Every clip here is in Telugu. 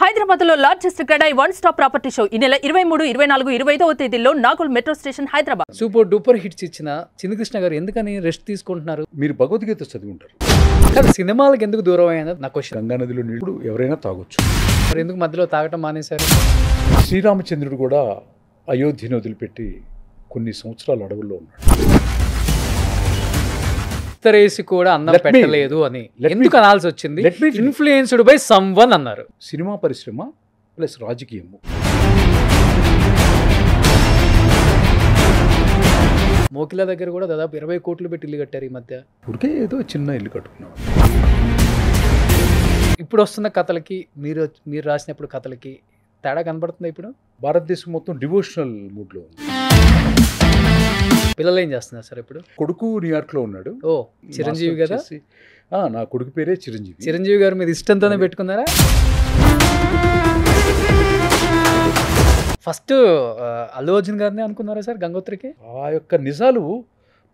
హైదరాబాద్లో largest CREDAI one stop property show ఈ నెల 23, 24, 25వ తేదీల్లో Nagole metro station Hyderabad. Super duper hits ఇచ్చిన చిన్నకృష్ణ గారు ఎందుకని రెస్ట్ తీసుకుంటున్నారు? మీరు భగవద్గీత చదివి ఉంటారు. కానీ సినిమాలకు ఎందుకు దూరం అయ్యారు నా క్వశ్చన్. గంగా నదిలో నీళ్ళు ఎవరైనా తాగొచ్చు, మరి ఎందుకు మధ్యలో తాగటం మానేశారు? శ్రీరామచంద్రుడు కూడా అయోధ్యను వదిలిపెట్టి కొన్ని సంవత్సరాలు అడవుల్లో ఉన్నాడు. ఉత్తరేసి కూడా అన్నం పెట్టలేదు అని ఎందుకు అనాల్సి వచ్చింది? ఇన్ఫ్లుయెన్స్డ్ బై సమ్వన్ అన్నారు. సినిమా పరిశ్రమ ప్లస్ రాజకీయము. మోకిలా దగ్గర కూడా దాదాపు 20 కోట్లు పెట్టి ఇల్లు కట్టారు ఈ మధ్య. ఊరికే ఏదో చిన్న ఇల్లు కట్టుకున్నాం. ఇప్పుడు వస్తున్న కథలకి మీరు రాసినప్పుడు కథలకి తేడా కనబడుతుంది. ఇప్పుడు భారతదేశం మొత్తం డివోషనల్ మూడ్లో ఉంది. పిల్లలు ఏం చేస్తున్నారు సార్ ఇప్పుడు? కొడుకు న్యూయార్క్లో ఉన్నాడు. ఓ చిరంజీవి కదా? నా కొడుకు పేరే చిరంజీవి. చిరంజీవి గారు మీద ఇష్టంతోనే పెట్టుకున్నారా? ఫస్ట్ అల్లు అర్జున్ గారిని అనుకున్నారా సార్ గంగోత్రికి? ఆ యొక్క నిజాలు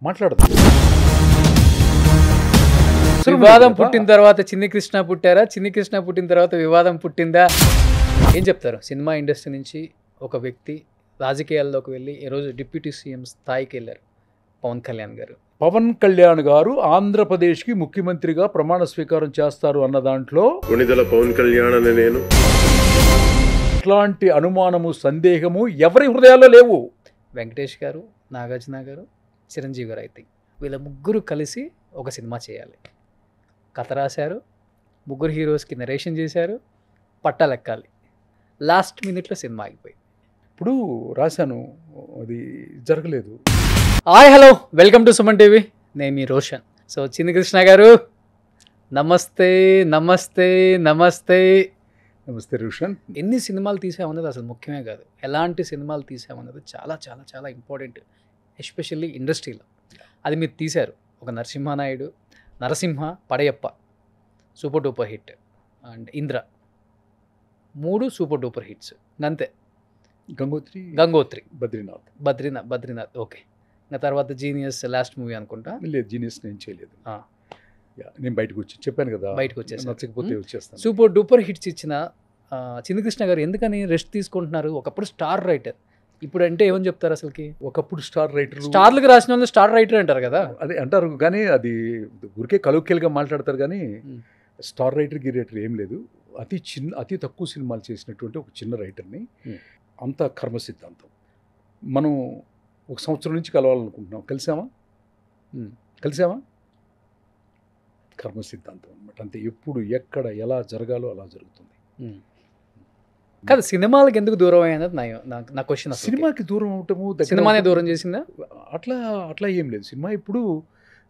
మాట్లాడతారు. వివాదం పుట్టిన తర్వాత చిన్ని కృష్ణ పుట్టారా? చిన్ని కృష్ణ పుట్టిన తర్వాత వివాదం పుట్టిందా? ఏం చెప్తారు? సినిమా ఇండస్ట్రీ నుంచి ఒక వ్యక్తి రాజకీయాల్లోకి వెళ్ళి ఈరోజు డిప్యూటీ సీఎం స్థాయికి వెళ్ళారు పవన్ కళ్యాణ్ గారు. పవన్ కళ్యాణ్ గారు ఆంధ్రప్రదేశ్కి ముఖ్యమంత్రిగా ప్రమాణ స్వీకారం చేస్తారు అన్న దాంట్లో కొణిదెల పవన్ కళ్యాణ్ అనే నేను ఇట్లాంటి అనుమానము సందేహము ఎవరి హృదయాల్లో లేవు. వెంకటేష్ గారు, నాగార్జున గారు, చిరంజీవి గారు అయితే వీళ్ళ ముగ్గురు కలిసి ఒక సినిమా చేయాలి. కథ రాశారు, ముగ్గురు హీరోస్కి నరేషన్ చేశారు, పట్టాలెక్కాలి. లాస్ట్ మినిట్లో సినిమా ఆగిపోయి. ఇప్పుడు రాశాను, అది జరగలేదు. Hi hello, welcome to Suman TV. నేను మీ రోషన్. సో చిన్ని కృష్ణ గారు నమస్తే నమస్తే నమస్తే. నమస్తే రోషన్. ఎన్ని సినిమాలు తీసామన్నది అసలు ముఖ్యమే కాదు, ఎలాంటి సినిమాలు తీసామన్నది చాలా చాలా చాలా ఇంపార్టెంట్, ఎస్పెషల్లీ ఇండస్ట్రీలో. అది మీరు తీశారు. ఒక Narasimha Naidu, Narasimha, Padayappa super duper hit, and Indra 3 super duper hits. అంతే. గంగోత్రి, బద్రీనాథ్ ఓకే. ఇంకా తర్వాత జీనియస్ లాస్ట్ మూవీ అనుకుంటా. లేదు, జీనియస్ నేను చేయలేదు. నేను బయటకు వచ్చి చెప్పాను కదా, బయటకు వచ్చేసి నచ్చకపోతే వచ్చేస్తాను. సూపర్ డూపర్ హిట్స్ ఇచ్చిన చిన్నకృష్ణ గారు ఎందుకని రెస్ట్ తీసుకుంటున్నారు? ఒకప్పుడు స్టార్ రైటర్, ఇప్పుడు అంటే ఏమని చెప్తారు అసలుకి? ఒకప్పుడు స్టార్ రైటర్, స్టార్లకు రాసిన వాళ్ళు స్టార్ రైటర్ అంటారు కదా. అదే అంటారు, కానీ అది ఊరికే కలుక్కెలుగా మాట్లాడతారు. కానీ స్టార్ రైటర్ గిరేటర్ ఏం లేదు. అతి తక్కువ సినిమాలు చేసినటువంటి ఒక చిన్న రైటర్ని. అంత కర్మ సిద్ధాంతం. మనం 1 సంవత్సరం నుంచి కలవాలనుకుంటున్నాం, కలిసామా? కర్మ సిద్ధాంతం అనమాట. అంతే. ఎప్పుడు ఎక్కడ ఎలా జరగాలో అలా జరుగుతుంది. కాదు, సినిమాలకు ఎందుకు దూరం అయ్యానది నా క్వశ్చన్. సినిమాకి దూరం అవటము, సినిమానే దూరం చేసిందా? అట్లా ఏం లేదు. సినిమా ఇప్పుడు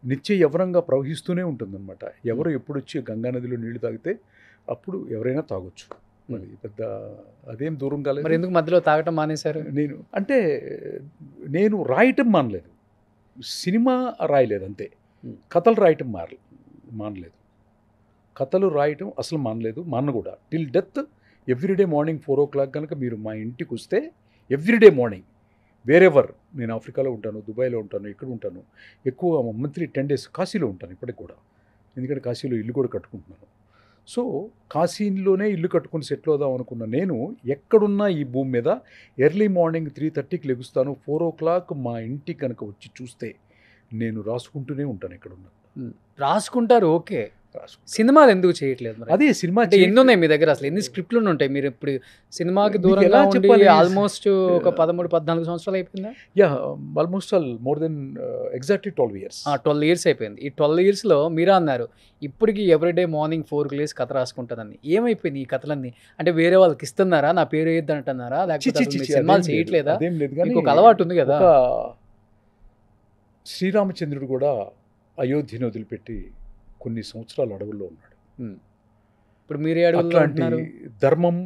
నిత్య యవనంగా ప్రవహిస్తూనే ఉంటుందన్నమాట. ఎవరు ఎప్పుడు వచ్చి గంగా నదిలో నీళ్లు తాగితే అప్పుడు ఎవరైనా తాగొచ్చు. మరి పెద్ద అదేం దూరం కాలేదు. మరి ఎందుకు మధ్యలో తాగటం మానేశారు? నేను రాయటం మానలేదు, సినిమా రాయలేదు అంతే. కథలు రాయటం మానలేదు, కథలు రాయటం అసలు మానను కూడా. Till death everyday morning 4 o'clock కనుక మీరు మా ఇంటికి వస్తే ఎవ్రీడే మార్నింగ్ వేరెవర్, నేను ఆఫ్రికాలో ఉంటాను, దుబాయ్లో ఉంటాను, ఎక్కడ ఉంటాను, ఎక్కువ మంత్లీ 10 days కాశీలో ఉంటాను ఇప్పటికి కూడా. ఎందుకంటే కాశీలో ఇల్లు కూడా కట్టుకుంటున్నాను. సో కాశీలోనే ఇల్లు కట్టుకుని సెటిల్ అవుదాం అనుకున్న నేను ఎక్కడున్నా ఈ భూమి మీద ఎర్లీ మార్నింగ్ 3:30కి లెగుస్తాను. 4 o'clock మా ఇంటికి కనుక వచ్చి చూస్తే నేను రాసుకుంటూనే ఉంటాను. ఎక్కడున్నా రాసుకుంటారు. ఓకే, సినిమాలు ఎందుకు చేయట్లేదు? అదే సినిమా ఎన్ని ఉన్నాయి మీ దగ్గర? అసలు ఎన్ని స్క్రిప్ట్లు ఉంటాయి? మీరు ఇప్పుడు సినిమాకి దూరంగా ఉండి ఆల్మోస్ట్ ఒక 13-14 సంవత్సరాలు అయిపోయిందా? Almost more than exactly 12 years. 12 years అయిపోయింది. ఈ 12 yearsలో మీరే అన్నారు ఇప్పటికి ఎవ్రీడే మార్నింగ్ 4 లేసి కథ రాసుకుంటానని. ఏమైపోయింది ఈ కథలన్నీ? అంటే వేరే వాళ్ళకి ఇస్తున్నారా? నా పేరు ఏది అంటున్నారా? లేకపోతే సినిమాలు చేయట్లేదా? ఒక అలవాటు ఉంది కదా. శ్రీరామచంద్రుడు కూడా అయోధ్యను వదిలిపెట్టి కొన్ని సంవత్సరాలు అడవుల్లో ఉన్నాడు. ఇప్పుడు మీరే అడవులు. ధర్మం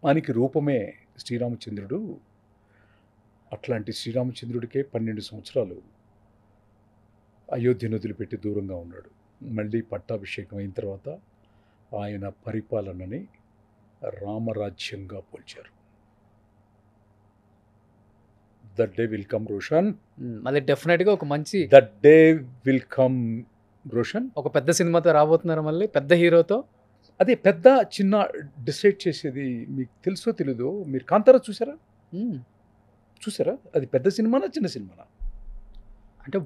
మనకి రూపమే శ్రీరామచంద్రుడు. అట్లాంటి శ్రీరామచంద్రుడికే 12 సంవత్సరాలు అయోధ్యను వదిలిపెట్టి దూరంగా ఉన్నాడు. మళ్ళీ పట్టాభిషేకం అయిన తర్వాత ఆయన పరిపాలనని రామరాజ్యంగా పోల్చారు. That day will come Roshan. అది డెఫినెట్గా ఒక మంచి that day will come Roshan. ఒక పెద్ద సినిమాతో రాబోతున్నారు, మళ్ళీ పెద్ద హీరోతో. అదే పెద్ద చిన్న డిసైడ్ చేసేది మీకు తెలుసో తెలీదో, మీరు కాంతారా చూసారా? చూసారా? అది పెద్ద సినిమానా చిన్న సినిమానా? అంటే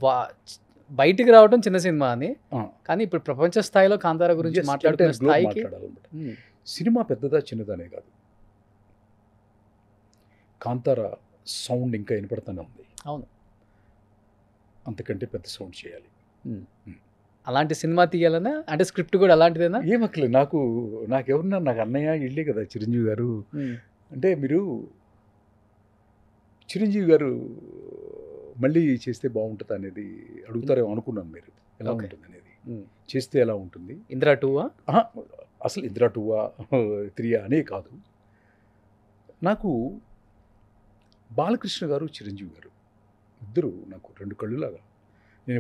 బయటికి రావడం చిన్న సినిమా అని, ఆ. కానీ ఇప్పుడు ప్రపంచ స్థాయిలో కాంతారా గురించి Just మాట్లాడుకునే entire globe స్థాయికి మాట్లాడాలన్నమాట. సినిమా పెద్దదా చిన్నదనే కాదు, కాంతారా సౌండ్ ఇంకా వినపడుతూనే ఉంది. అవును. అంతకంటే పెద్ద సౌండ్ చేయాలి. అలాంటి సినిమా తీయాలన్నా, అంటే స్క్రిప్ట్ కూడా అలాంటిదేనా? ఏమక్కలేదు నాకెవరున్నారు, నాకు అన్నయ్య ఇళ్ళే కదా చిరంజీవి గారు. అంటే మీరు చిరంజీవి గారు మళ్ళీ చేస్తే బాగుంటుంది అనేది అడుగుతారేమో అనుకున్నాను. మీరు ఎలా Okay. ఉంటుంది అనేది, చేస్తే ఎలా ఉంటుంది? ఇందిరా 2 ఆహా, అసలు ఇందిరా 2 3 అనే కాదు. నాకు బాలకృష్ణ గారు చిరంజీవి గారు ఇద్దరు నాకు రెండు కళ్ళులాగా. నేను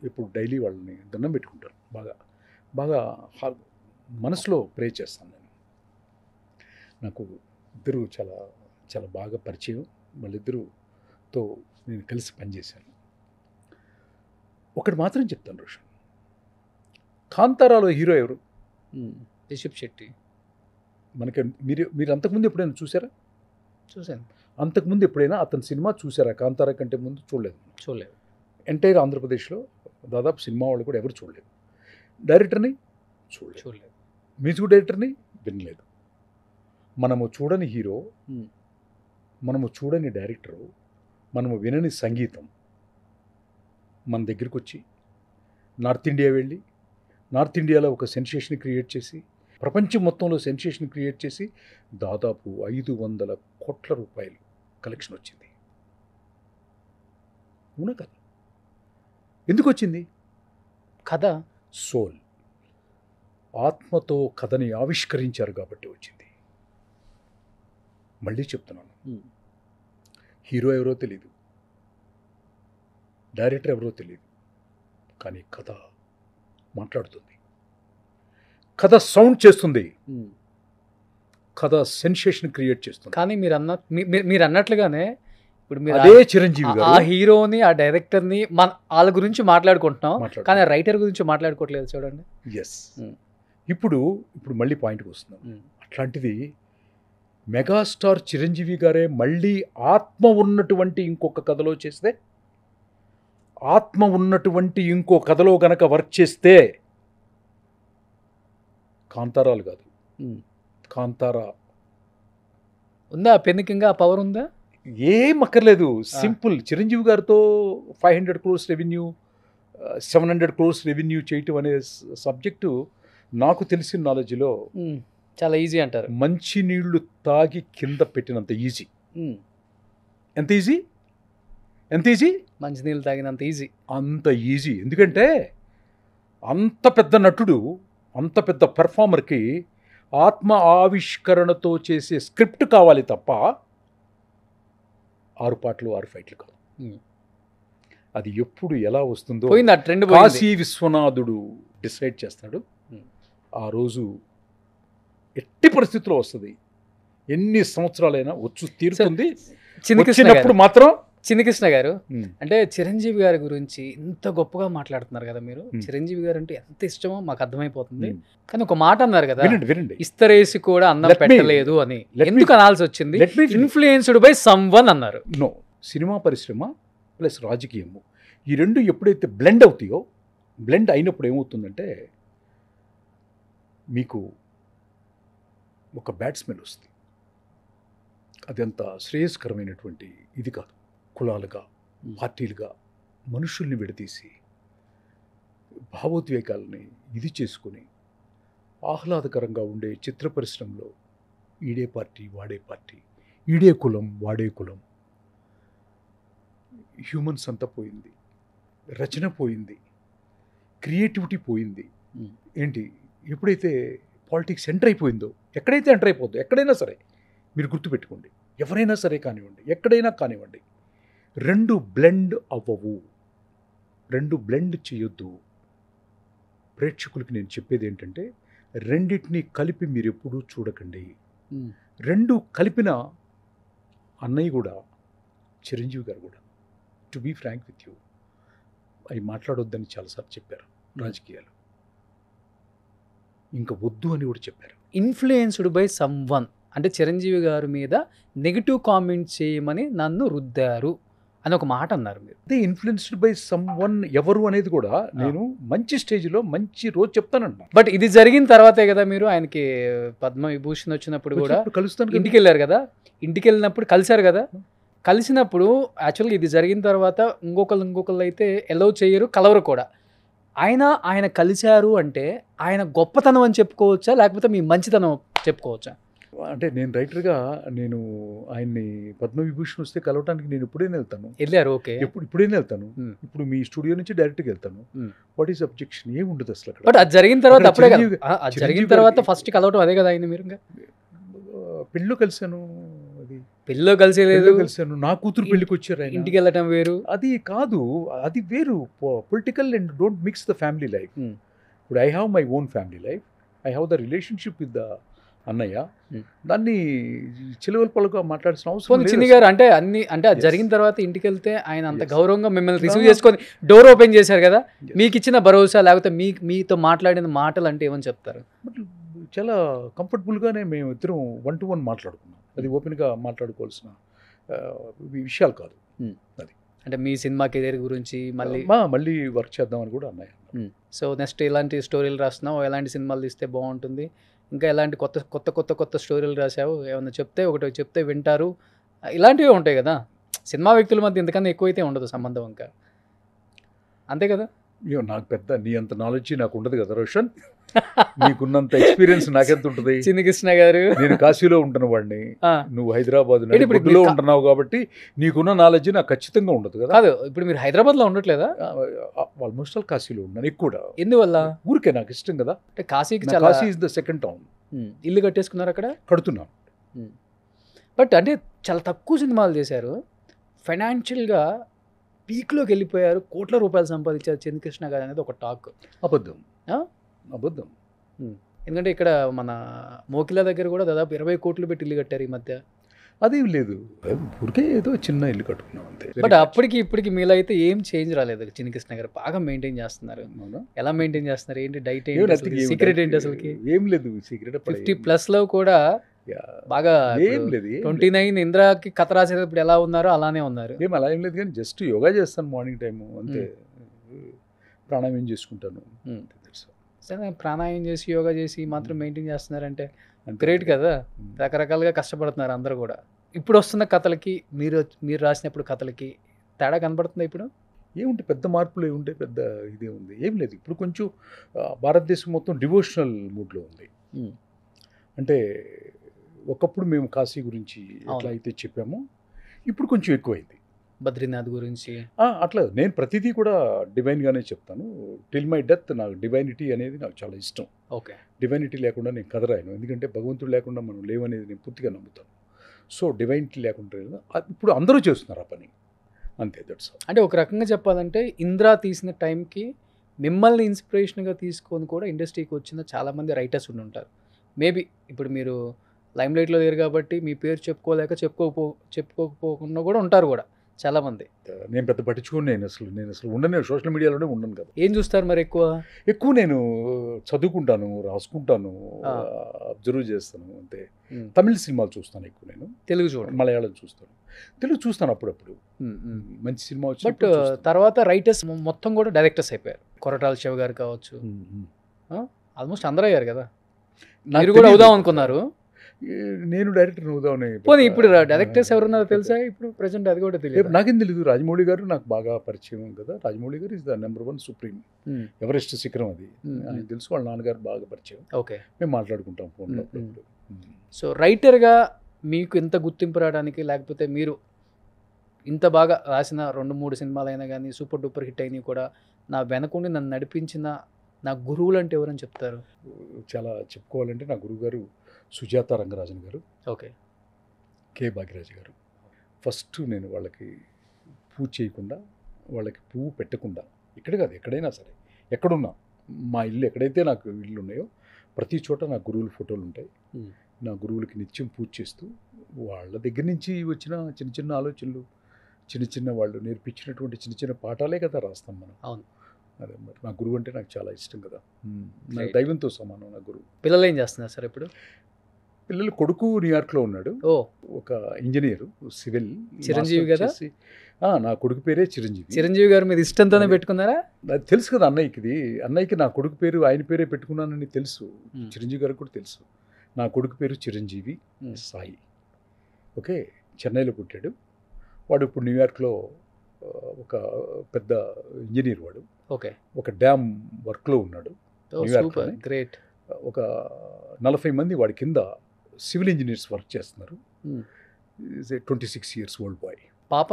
ఎప్పుడు డైలీ వాళ్ళని దండం పెట్టుకుంటాను. బాగా మనసులో ప్రే చేస్తాను నేను. నాకు ఇద్దరు చాలా చాలా బాగా పరిచయం. వాళ్ళిద్దరుతో నేను కలిసి పనిచేశాను. ఒకటి మాత్రం చెప్తాను రోషన్, కాంతారాలో హీరో ఎవరు? రిషబ్ శెట్టి. మనకి మీరు అంతకుముందు ఎప్పుడైనా చూసారా? చూశాను. అంతకుముందు ఎప్పుడైనా అతని సినిమా చూసారా? కాంతారా కంటే ముందు చూడలేదు. ఎంటైర్ ఆంధ్రప్రదేశ్లో దాదాపు సినిమా వాళ్ళు కూడా ఎవరు చూడలేదు. డైరెక్టర్ని చూడలేదు. మ్యూజిక్ డైరెక్టర్ని వినలేదు. మనము చూడని హీరో, మనము చూడని డైరెక్టరు, మనము వినని సంగీతం మన దగ్గరికి వచ్చి నార్త్ ఇండియా వెళ్ళి నార్త్ ఇండియాలో ఒక సెన్సేషన్ క్రియేట్ చేసి, ప్రపంచం మొత్తంలో సెన్సేషన్ క్రియేట్ చేసి దాదాపు 500 కోట్ల రూపాయలు కలెక్షన్ వచ్చింది. అవునా కదా? ఎందుకు వచ్చింది? కథ సోల్, ఆత్మతో కథని ఆవిష్కరించారు కాబట్టి వచ్చింది. మళ్ళీ చెప్తున్నాను, హీరో ఎవరో తెలీదు, డైరెక్టర్ ఎవరో తెలీదు, కానీ కథ మాట్లాడుతుంది, కథ సౌండ్ చేస్తుంది, కథ సెన్సేషన్ క్రియేట్ చేస్తుంది. కానీ మీరు అన్నట్లుగానే ఇప్పుడు మీరు అదే చిరంజీవి ఆ గారు హీరోని, ఆ డైరెక్టర్ని వాళ్ళ గురించి మాట్లాడుకుంటున్నాం, కానీ ఆ రైటర్ గురించి మాట్లాడుకోవట్లేదు. చూడండి. ఎస్. ఇప్పుడు మళ్ళీ పాయింట్కి వస్తున్నాం. అట్లాంటిది మెగాస్టార్ చిరంజీవి గారే మళ్ళీ ఆత్మ ఉన్నటువంటి ఇంకొక కథలో చేస్తే, ఆత్మ ఉన్నటువంటి ఇంకో కథలో గనక వర్క్ చేస్తే, కాంతారాలు కాదు, కాంతారా ఉందా? పెన్నుకింగా ఆ పవర్ ఉందా? ఏం అక్కర్లేదు. సింపుల్. చిరంజీవి గారితో 500 crores రెవెన్యూ, 700 crores రెవెన్యూ చేయటం అనే సబ్జెక్టు నాకు తెలిసిన నాలెడ్జ్లో చాలా ఈజీ అంటారు. మంచి నీళ్లు తాగి కింద పెట్టినంత ఈజీ. ఎంత ఈజీ? మంచినీళ్ళు తాగినంత ఈజీ. అంత ఈజీ. ఎందుకంటే అంత పెద్ద నటుడు, అంత పెద్ద పెర్ఫార్మర్కి ఆత్మ ఆవిష్కరణతో చేసే స్క్రిప్ట్ కావాలి తప్ప 6 పాటలు 6 ఫైట్లు కాదు. అది ఎప్పుడు ఎలా వస్తుందో పోయింది, ఆ ట్రెండ్. కాశీ విశ్వనాథుడు డిసైడ్ చేస్తాడు. ఆ రోజు ఎట్టి పరిస్థితిలో వస్తుంది. ఎన్ని సంవత్సరాలైనా వచ్చు తీరుతుంది. వచ్చినప్పుడు మాత్రం చిన్నకృష్ణ గారు, అంటే చిరంజీవి గారి గురించి ఇంత గొప్పగా మాట్లాడుతున్నారు కదా మీరు. చిరంజీవి గారు అంటే ఎంత ఇష్టమో మాకు అర్థమైపోతుంది. కానీ ఒక మాట అన్నారు కదా, వినండి, ఇస్తరేసి కూడా అన్నం పెట్టలేదు అని. ఎందుకు అనాల్సి వచ్చింది? ఇన్ఫ్లుయెన్స్డ్ బై సమ్వన్ అన్నారు. నో, సినిమా పరిశ్రమ ప్లస్ రాజకీయము ఈ రెండు ఎప్పుడైతే బ్లెండ్ అవుతాయో, బ్లెండ్ అయినప్పుడు ఏమవుతుందంటే మీకు ఒక బ్యాడ్ స్మెల్ వస్తుంది. అది అంత శ్రేయస్కరమైనటువంటి ఇది కాదు. కులాలుగా, పార్టీలుగా మనుషుల్ని విడదీసి భావోద్వేగాల్ని ఇది చేసుకుని ఆహ్లాదకరంగా ఉండే చిత్ర పరిశ్రమలో ఈడే పార్టీ వాడే పార్టీ, ఈడే కులం వాడే కులం, హ్యూమన్స్ అంతా పోయింది, రచన పోయింది, క్రియేటివిటీ పోయింది. ఏంటి ఎప్పుడైతే పాలిటిక్స్ ఎంటర్ అయిపోయిందో, ఎక్కడైతే ఎంటర్ అయిపోద్దో, ఎక్కడైనా సరే మీరు గుర్తుపెట్టుకోండి, ఎవరైనా సరే కానివ్వండి, ఎక్కడైనా కానివ్వండి, రెండు బ్లెండ్ అవ్వవు, రెండు బ్లెండ్ చేయొద్దు. ప్రేక్షకులకి నేను చెప్పేది ఏంటంటే, రెండింటినీ కలిపి మీరు ఎప్పుడూ చూడకండి. రెండు కలిపిన అన్నయ్య కూడా, చిరంజీవి గారు కూడా, to be frank with you, అవి మాట్లాడొద్దని చాలాసార్లు చెప్పారు రాజకీయాలు. ఇంకా వద్దు అని కూడా చెప్పారు. ఇన్ఫ్లుయెన్స్డ్ బై సమ్వన్ అంటే చిరంజీవి గారి మీద నెగిటివ్ కామెంట్ చేయమని నన్ను రుద్దారు అని ఒక మాట అన్నారు మీరు. అదే ఇన్ఫ్లుయెన్స్డ్ బై సమ్ వన్ ఎవరు అనేది కూడా నేను మంచి స్టేజ్లో మంచి రోజు చెప్తానంట. బట్ ఇది జరిగిన తర్వాతే కదా మీరు ఆయనకి పద్మవిభూషణ్ వచ్చినప్పుడు కూడా కలుస్తాను ఇంటికి వెళ్ళారు కదా, ఇంటికి వెళ్ళినప్పుడు కలిశారు కదా, కలిసినప్పుడు యాక్చువల్గా ఇది జరిగిన తర్వాత ఇంకొకళ్ళు అయితే ఎలవ్ చేయరు, కలవరు కూడా. ఆయన కలిశారు అంటే ఆయన గొప్పతనం అని చెప్పుకోవచ్చా, లేకపోతే మీ మంచితనం చెప్పుకోవచ్చా? అంటే నేను రైటర్గా నేను ఆయన్ని పద్మవిభూషణ్ వస్తే కలవటానికి నేను ఎప్పుడైనా వెళ్తాను. వెళ్ళారు, ఓకే, ఇప్పుడైనా వెళ్తాను. ఇప్పుడు మీ స్టూడియో నుంచి డైరెక్ట్గా వెళ్తాను. What is objection? ఏమి ఉండదు అసలు. బట్ అది జరిగిన తర్వాత అప్పుడే కదా, అది జరిగిన తర్వాత ఫస్ట్ కలవటం అదే కదా అయింది. మీరు పెళ్ళిలో కలిశాను, అది పెళ్ళిలో కలిసేలేదు, కలిశాను. నా కూతురు పెళ్లికి వచ్చారు, ఇంటికి వెళ్ళటం వేరు. అది కాదు, అది వేరు. Political and don't mix the family life. ఇప్పుడు I have my own family life, I have the relationship with the అన్నయ్య. దాన్ని చిలువల పలుగా మాట్లాడాల్సిన అవసరం లేదు. చిన్ని గారు అంటే అది జరిగిన తర్వాత ఇంటికి వెళ్తే ఆయన అంత గౌరవంగా మిమ్మల్ని రిసీవ్ చేసుకొని డోర్ ఓపెన్ చేశారు కదా, మీకు ఇచ్చిన భరోసా లేకపోతే మీతో మాట్లాడిన మాటలు అంటే ఏమని చెప్తారు? చాలా కంఫర్టబుల్గానే మేము ఇద్దరం 1-to-1 మాట్లాడుకున్నాం. అది ఓపెన్గా మాట్లాడుకోవాల్సిన విషయాలు కాదు. అది అంటే మీ సినిమా కెరీర్ గురించి మళ్ళీ వర్క్ చేద్దామని కూడా అన్నయ్య. సో నెక్స్ట్ ఎలాంటి స్టోరీలు రాస్తున్నావు, ఎలాంటి సినిమాలు తీస్తే బాగుంటుంది, ఇంకా ఎలాంటి కొత్త స్టోరీలు రాసావు, ఏమన్నా ఒకటి చెప్తే వింటారు, ఇలాంటివి ఉంటాయి కదా. సినిమా వ్యక్తుల మధ్య ఇంతకన్నా ఎక్కువైతే ఉండదు సంబంధం, ఇంకా అంతే కదా. నాకు పెద్ద నీ అంత నాలెడ్జ్ నాకు ఉండదు కదా రోషన్. నీకున్నంత ఎక్స్పీరియన్స్ నాకెంత ఉంటుంది? చిన్ని కృష్ణ గారు, నేను కాశీలో ఉంటున్న వాడిని, నువ్వు హైదరాబాద్ లో ఉంటున్నావు కాబట్టి నీకున్న నాలెడ్జ్ నాకు ఖచ్చితంగా ఉండదు కదా. కాదు, ఇప్పుడు మీరు హైదరాబాద్లో ఉండట్లేదా? ఆల్మోస్ట్ ఆల్ కాశీలో ఉన్నాను ఎక్కువ. ఎందువల్ల? ఊరికే నాకు ఇష్టం కదా. అంటే Kashi is the second town. ఇల్లు కట్టేసుకున్నారు అక్కడ? కడుతున్నాను. బట్ అంటే చాలా తక్కువ సినిమాలు చేశారు, ఫైనాన్షియల్గా పీక్లోకి వెళ్ళిపోయారు, కోట్ల రూపాయలు సంపాదించారు చిన్ని కృష్ణ గారు అనేది ఒక టాక్. అబద్ధం. ఎందుకంటే ఇక్కడ మన మోకిలా దగ్గర కూడా దాదాపు 20 కోట్లు పెట్టి ఇల్లు కట్టారు ఈ మధ్య. అదేం లేదు, ఊరికే ఏదో చిన్న ఇల్లు కట్టుకున్నాం అంతే. బట్ ఇప్పటికి మీలో అయితే ఏం చేంజ్ రాలేదు. చిన్ని కృష్ణ గారు బాగా మెయింటైన్ చేస్తున్నారు. ఎలా మెయింటైన్ చేస్తున్నారు? ఏంటి డైట్ ఏంటి, సీక్రెట్ ఏంటి అసలుకి? ఏం లేదు సీక్రెట్. 50+ కూడా బాగా ఏం లేదు. 29 ఇంద్రాకి కథ రాసేటప్పుడు ఎలా ఉన్నారో అలానే ఉన్నారు. ఏం అలా ఏం లేదు, కానీ జస్ట్ యోగా చేస్తాను మార్నింగ్ టైము అంతే, ప్రాణాయామం చేసుకుంటాను. సరే, ప్రాణాయామం చేసి యోగా చేసి మాత్రం మెయింటైన్ చేస్తున్నారంటే గ్రేట్ కదా. రకరకాలుగా కష్టపడుతున్నారు అందరూ కూడా. ఇప్పుడు వస్తున్న కథలకి మీరు రాసినప్పుడు కథలకి తేడా కనబడుతుంది ఇప్పుడు? ఏముంటే పెద్ద మార్పులు ఏముంటే పెద్ద ఇదే ఉంది, ఏం లేదు. ఇప్పుడు కొంచెం భారతదేశం మొత్తం డివోషనల్ మూడ్లో ఉంది. అంటే ఒకప్పుడు మేము కాశీ గురించి ఎట్లా అయితే చెప్పామో ఇప్పుడు కొంచెం ఎక్కువైంది. బద్రీనాథ్ గురించి అట్లా నేను ప్రతిదీ కూడా డివైన్గానే చెప్తాను. టిల్ మై డెత్ నాకు డివైనిటీ అనేది నాకు చాలా ఇష్టం. ఓకే, డివైనిటీ లేకుండా నేను కథ రాయను, ఎందుకంటే భగవంతుడు లేకుండా మనం లేవనేది నేను పూర్తిగా నమ్ముతాను. సో డివైనిటీ లేకుండా ఇప్పుడు అందరూ చేస్తున్నారు ఆ పని, అంతే. That's all. అంటే ఒక రకంగా చెప్పాలంటే ఇంద్రా తీసిన టైంకి మిమ్మల్ని ఇన్స్పిరేషన్గా తీసుకొని కూడా ఇండస్ట్రీకి వచ్చిన చాలామంది రైటర్స్ ఉండి ఉంటారు. మేబీ ఇప్పుడు మీరు లైమ్లైట్లో లేరు కాబట్టి మీ పేరు చెప్పుకోలేక చెప్పుకోకపోకుండా కూడా ఉంటారు కూడా చాలామంది. నేను పెద్ద పట్టించుకోను, నేను అసలు ఉండను, సోషల్ మీడియాలోనే ఉండను కదా. ఏం చూస్తారు మరి? ఎక్కువ నేను చదువుకుంటాను, రాసుకుంటాను, అబ్జర్వ్ చేస్తాను అంతే. తమిళ సినిమాలు చూస్తాను ఎక్కువ. నేను తెలుగు చూడండి, మలయాళం చూస్తాను, తెలుగు చూస్తాను అప్పుడప్పుడు. మంచి సినిమా వచ్చి. బట్ తర్వాత రైటర్స్ మొత్తం కూడా డైరెక్టర్స్ అయిపోయారు. కొరటాల శివ గారు కావచ్చు, ఆల్మోస్ట్ అందరూ అయ్యారు కదా. మీరు కూడా అవుదాం అనుకున్నారు. నేను డైరెక్టర్ అవుదామని. పోనీ ఇప్పుడు డైరెక్టర్స్ ఎవరున్నారో తెలుసా? ఇప్పుడు ప్రెసెంట్ అది కూడా తెలియదు. నాకేం తెలియదు. రాజమౌళి గారు నాకు బాగా పరిచయం కదా. రాజమౌళి గారు is the number 1 supreme, Everest శిఖరం అది. ఆయన తెలుసు, వాళ్ళ నాన్నగారు బాగా పరిచయం. ఓకే, మేము మాట్లాడుకుంటాం ఫోన్లో. సో రైటర్గా మీకు ఇంత గుర్తింపు రావడానికి, లేకపోతే మీరు ఇంత బాగా రాసిన 2-3 సినిమాలు అయినా కానీ సూపర్ డూపర్ హిట్ అయినవి కూడా, నా వెనకుండి నన్ను నడిపించిన నా గురువులు అంటే ఎవరని చెప్తారు? చాలా చెప్పుకోవాలంటే నా గురువు గారు సుజాత రంగరాజన్ గారు, ఓకే, కె భాగ్యరాజు గారు. ఫస్ట్ నేను వాళ్ళకి పూజ చేయకుండా, వాళ్ళకి పువ్వు పెట్టకుండా, ఇక్కడ కాదు ఎక్కడైనా సరే, ఎక్కడున్నా మా ఇల్లు ఎక్కడైతే నాకు ఇల్లు ఉన్నాయో ప్రతి చోట నా గురువుల ఫోటోలు ఉంటాయి. నా గురువులకి నిత్యం పూజ చేస్తూ వాళ్ళ దగ్గర నుంచి వచ్చిన చిన్న చిన్న ఆలోచనలు, చిన్న చిన్న వాళ్ళు నేర్పించినటువంటి చిన్న చిన్న పాఠాలే కదా రాస్తాం మనం. అవును. అదే మరి నా గురువు అంటే నాకు చాలా ఇష్టం కదా. నా Great. దైవంతో సమానం నా గురువు. పిల్లలు ఏం చేస్తున్నారు సార్ ఇప్పుడు? పిల్లలు కొడుకు న్యూయార్క్లో ఉన్నాడు, ఓ ఒక ఇంజనీరు సివిల్. చిరంజీవి మాస్టర్ కదా? చేసి, నా కొడుకు పేరే చిరంజీవి. చిరంజీవి గారు మీద ఇష్టంతోనే పెట్టుకున్నారా? నాకు తెలుసు కదా అన్నయ్యకి, అన్నయ్యకి నా కొడుకు పేరు ఆయన పేరే పెట్టుకున్నానని తెలుసు. Hmm. చిరంజీవి గారికి కూడా తెలుసు. నా కొడుకు పేరు చిరంజీవి సాయి. ఓకే, చెన్నైలో పుట్టాడు. వాడు ఇప్పుడు న్యూయార్క్లో ఒక పెద్ద ఇంజనీర్. వాడు ఓకే, ఒక డ్యామ్ వర్క్లో ఉన్నాడు. న్యూయార్క్లోనే. Super, great. ఒక 40 మంది వాడి కింద సివిల్ ఇంజనీర్స్ వర్క్ చేస్తున్నారు. Is a 26 years old boy. పాప?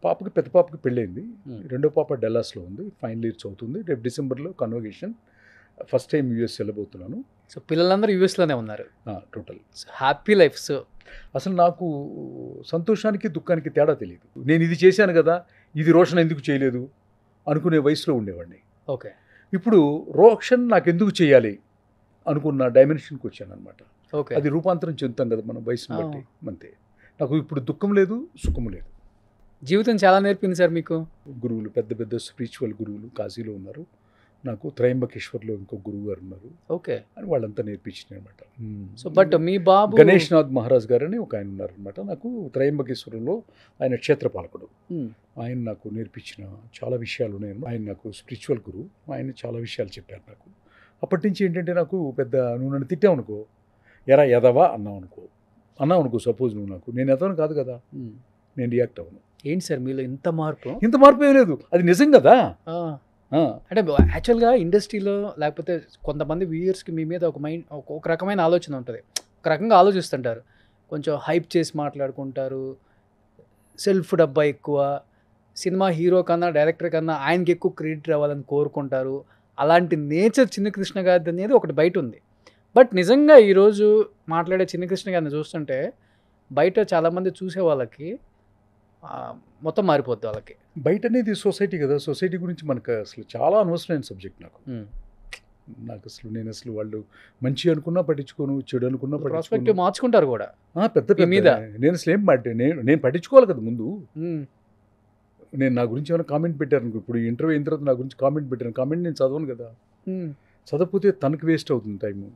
పాపకి పెద్ద పాపకి పెళ్ళైంది. Hmm. రెండో పాప డల్లాస్లో ఉంది, ఫైనల్ ఇయర్ చదువుతుంది. రేపు డిసెంబర్లో కన్వకేషన్. ఫస్ట్ టైం యూఎస్ వెళ్ళబోతున్నాను. సో పిల్లలందరూ యూఎస్లోనే ఉన్నారు. Total happy life. సో అసలు నాకు సంతోషానికి దుఃఖానికి తేడా తెలియదు. నేను ఇది చేశాను కదా, ఇది రోషన్ ఎందుకు చేయలేదు అనుకునే వయసులో ఉండేవాడిని. ఓకే, ఇప్పుడు రోషన్ నాకు ఎందుకు చేయాలి అనుకున్న డైమెన్షన్కి వచ్చాను అనమాట. ఓకే, అది రూపాంతరం చెందుతాం కదా మనం వయసును బట్టి. అంతే. నాకు ఇప్పుడు దుఃఖం లేదు, సుఖం లేదు. జీవితం చాలా నేర్పింది సార్ మీకు. గురువులు, పెద్ద పెద్ద స్పిరిచువల్ గురువులు కాశీలో ఉన్నారు. నాకు త్రయంబకేశ్వర్లో ఇంకో గురువు గారు ఉన్నారు. ఓకే, అని వాళ్ళంతా నేర్పించింది అనమాట. సో బట్ మీ బాబు గణేష్నాథ్ మహారాజ్ గారు అని ఒక ఆయన ఉన్నారనమాట. నాకు త్రయంబకేశ్వరంలో ఆయన క్షేత్రపాలకుడు. ఆయన నాకు నేర్పించిన చాలా విషయాలు ఉన్నాయి. ఆయన నాకు స్పిరిచువల్ గురువు. ఆయన చాలా విషయాలు చెప్పారు నాకు. అప్పటి నుంచి ఏంటంటే నాకు పెద్ద, నువ్వు నన్ను తిట్టావు అనుకో, ఎరా ఎదవా అన్నావు అనుకో, సపోజ్ నువ్వు నాకు, నేను ఎదవను కాదు కదా, నేను రియాక్ట్ అవ్వను. ఏంటి సార్ మీలో ఇంత మార్పు? ఇంత మార్పు ఏం లేదు, అది నిజం కదా. అంటే యాక్చువల్గా ఇండస్ట్రీలో లేకపోతే కొంతమంది వ్యూయర్స్కి మీ మీద ఒక మైండ్, ఒక రకమైన ఆలోచన ఉంటుంది. ఒక రకంగా ఆలోచిస్తుంటారు, కొంచెం హైప్ చేసి మాట్లాడుకుంటారు, సెల్ఫ్ డబ్బా ఎక్కువ, సినిమా హీరో కన్నా డైరెక్టర్ కన్నా ఆయనకి ఎక్కువ క్రెడిట్ రావాలని కోరుకుంటారు. అలాంటి నేచర్ చిన్న కృష్ణ గారి అనేది ఒకటి బయట ఉంది. బట్ నిజంగా ఈరోజు మాట్లాడే చిన్న కృష్ణ గారిని చూస్తుంటే బయట చాలామంది చూసే వాళ్ళకి మొత్తం మారిపోద్ది. వాళ్ళకి బయట అనేది సొసైటీ కదా, సొసైటీ గురించి మనకు అసలు చాలా అనవసరమైన సబ్జెక్ట్. నాకు అసలు నేను అసలు వాళ్ళు మంచి అనుకున్నా పట్టించుకోను, చెడు అనుకున్నా ప్రాస్పెక్టివ్ పట్టించుకోను. మార్చుకుంటారు కూడా పెద్ద పెద్ద మీద. నేను అసలు ఏం నేను పట్టించుకోవాలి కదా ముందు. నేను నా గురించి ఏమైనా కామెంట్ పెట్టాను, ఇప్పుడు ఇంటర్వ్యూ అయిన తర్వాత నా గురించి కామెంట్ పెట్టాను, కామెంట్ నేను చదవను కదా. చదవకపోతే తనకు వేస్ట్ అవుతుంది టైము.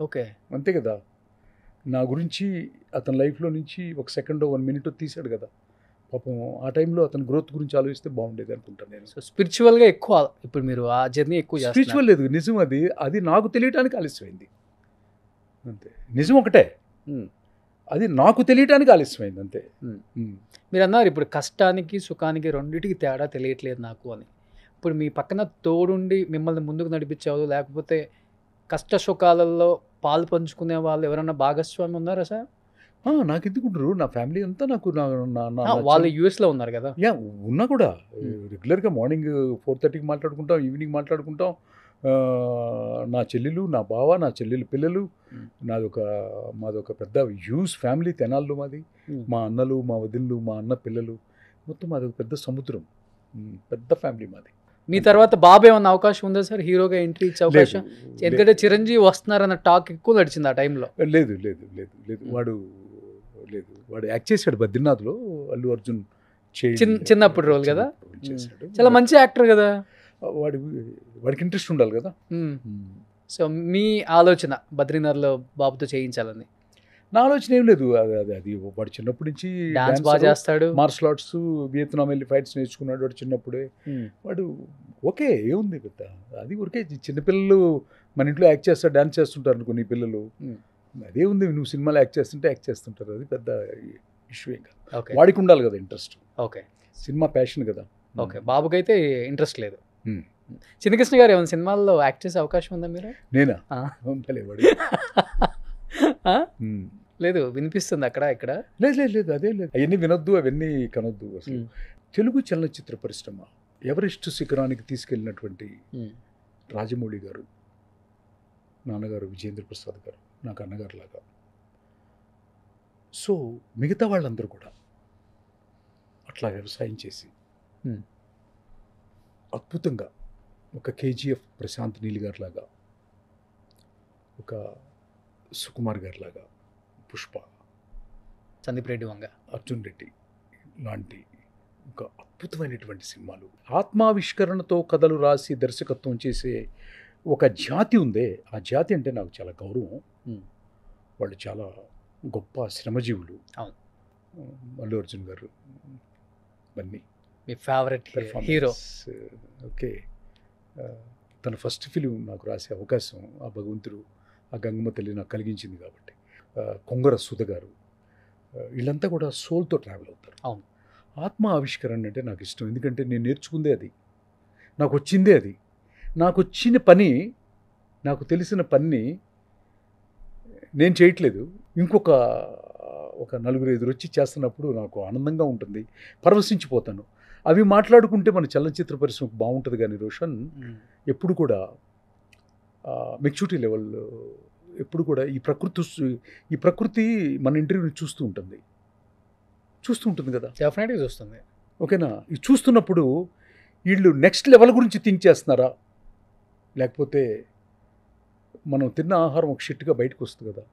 ఓకే, అంతే కదా. నా గురించి అతని లైఫ్లో నుంచి ఒక సెకండ్ 1 minute తీశాడు కదా, పాపం ఆ టైంలో అతని గ్రోత్ గురించి ఆలోచిస్తే బాగుండేది అనుకుంటాను నేను. సో స్పిరిచువల్గా ఎక్కువ ఇప్పుడు మీరు ఆ జర్నీ ఎక్కువ చేస్తున్నారు. స్పిరిచువల్ లేదు, నిజం. అది నాకు తెలియటానికి ఆలస్యమైంది అంతే. నిజం ఒకటే, అది నాకు తెలియటానికి ఆలస్యమైంది అంతే. మీరు అన్నారు ఇప్పుడు కష్టానికి సుఖానికి రెండింటికి తేడా తెలియట్లేదు నాకు అని. ఇప్పుడు మీ పక్కన తోడుండి మిమ్మల్ని ముందుకు నడిపించేవాళ్ళు, లేకపోతే కష్ట సుఖాలలో పాలు పంచుకునే వాళ్ళు ఎవరైనా భాగస్వామి ఉన్నారా సార్? నాకు ఎందుకుంటారు, నా ఫ్యామిలీ అంతా నాకు వాళ్ళు యూఎస్లో ఉన్నారు కదా. ఉన్నా కూడా రెగ్యులర్గా మార్నింగ్ 4:30కి మాట్లాడుకుంటాం, ఈవినింగ్ మాట్లాడుకుంటాం. నా చెల్లెలు, నా బావ, నా చెల్లెలు పిల్లలు, మాదొక పెద్ద హ్యూజ్ ఫ్యామిలీ తెనాల్లో మాది. మా అన్నలు, మా వదిళ్ళు, మా అన్న పిల్లలు, మొత్తం మాది ఒక పెద్ద సముద్రం, పెద్ద ఫ్యామిలీ మాది. మీ తర్వాత బాబు ఏమన్నా అవకాశం ఉందా సార్ హీరోగా ఎంట్రీ ఇచ్చే అవకాశం? ఎందుకంటే చిరంజీవి వస్తున్నారన్న టాక్ ఎక్కువ నడిచింది ఆ టైంలో. లేదు లేదు లేదు లేదు వాడు యాక్ట్ చేశాడు బద్రీనాథ్లో, అల్లు అర్జున్ చిన్నప్పుడు రోల్ కదా, చేశాడు. చాలా మంచి యాక్టర్ కదా. వాడికి ఇంట్రెస్ట్ ఉండాలి కదా. సో మీ ఆలోచన బద్రీనాథ్లో బాబుతో చేయించాలని? నా ఆలోచన ఏం లేదు. అది వాడు చిన్నప్పటి నుంచి డాన్స్ బాగా చేస్తాడు, మార్షల్ ఆర్ట్స్, వియత్నాం వెళ్ళి ఫైట్స్ నేర్చుకున్నాడు వాడు చిన్నప్పుడే. వాడు ఓకే, ఏముంది పెద్ద, అది ఊరికే చిన్నపిల్లలు మన ఇంట్లో యాక్ట్ చేస్తారు, డాన్స్ చేస్తుంటారు అనుకో నీ పిల్లలు, అదే ఉంది. నువ్వు సినిమాలో యాక్ట్ చేస్తుంటారు, అది పెద్ద ఇష్యూ ఏం కాదు. వాడికి ఉండాలి కదా ఇంట్రెస్ట్. ఓకే, సినిమా ప్యాషన్ కదా. ఓకే, బాబుకైతే ఇంట్రెస్ట్ లేదు. చిన్నకృష్ణ గారు ఏమైనా సినిమాల్లో యాక్ట్ చేసే అవకాశం ఉందా మీరు? నేనా? లేదు, వినిపిస్తుంది అక్కడ ఇక్కడ. లేదు అదే లేదు, అవన్నీ వినొద్దు, అవన్నీ కనొద్దు. అసలు తెలుగు చలనచిత్ర పరిశ్రమ ఎవరెస్ట్ శిఖరానికి తీసుకెళ్ళినటువంటి రాజమౌళి గారు, నాన్నగారు విజేంద్ర ప్రసాద్ గారు నాకు అన్నగారు లాగా. సో మిగతా వాళ్ళందరూ కూడా అట్లా వ్యవసాయం చేసి అద్భుతంగా, ఒక కేజీఎఫ్ ప్రశాంత్ నీల్ గారు లాగా, ఒక సుకుమార్ గారు లాగా, పుష్ప, సందీప్ రెడ్డి వంగ, అర్జున్ రెడ్డి లాంటి ఒక అద్భుతమైనటువంటి సినిమాలు. ఆత్మావిష్కరణతో కథలు రాసి దర్శకత్వం చేసే ఒక జాతి ఉందే, ఆ జాతి అంటే నాకు చాలా గౌరవం. వాళ్ళు చాలా గొప్ప శ్రమజీవులు. అవును. అల్లు అర్జున్ గారు బన్నీ మీ ఫేవరెట్ హీరో. ఓకే, తన ఫస్ట్ ఫిలిం నాకు రాసే అవకాశం ఆ భగవంతుడు, ఆ గంగమ్మ తల్లి నాకు కలిగించింది కాబట్టి. కొంగర సుధ గారు, వీళ్ళంతా కూడా సోల్తో ట్రావెల్ అవుతారు. అవును. ఆత్మ ఆవిష్కరణ అంటే నాకు ఇష్టం. ఎందుకంటే నేను నేర్చుకుందే అది, నాకు వచ్చిందే అది. నాకు వచ్చిన పని, నాకు తెలిసిన పని నేను చేయట్లేదు, ఇంకొక నలుగురు ఎదురొచ్చి చేస్తున్నప్పుడు నాకు ఆనందంగా ఉంటుంది, పరవశించిపోతాను. అవి మాట్లాడుకుంటే మన చలనచిత్ర పరిశ్రమ బాగుంటుంది. కానీ రోషన్ ఎప్పుడు కూడా మెచ్యూరిటీ లెవెల్ ఎప్పుడు కూడా ఈ ప్రకృతి మన ఇంటర్వ్యూని చూస్తూ ఉంటుంది కదా. డెఫినెట్గా చూస్తుంది. ఓకేనా? ఇది చూస్తున్నప్పుడు వీళ్ళు నెక్స్ట్ లెవెల్ గురించి థింక్ చేస్తున్నారా, లేకపోతే మనం తిన్న ఆహారం ఒక షిట్గా బయటకు వస్తుంది కదా,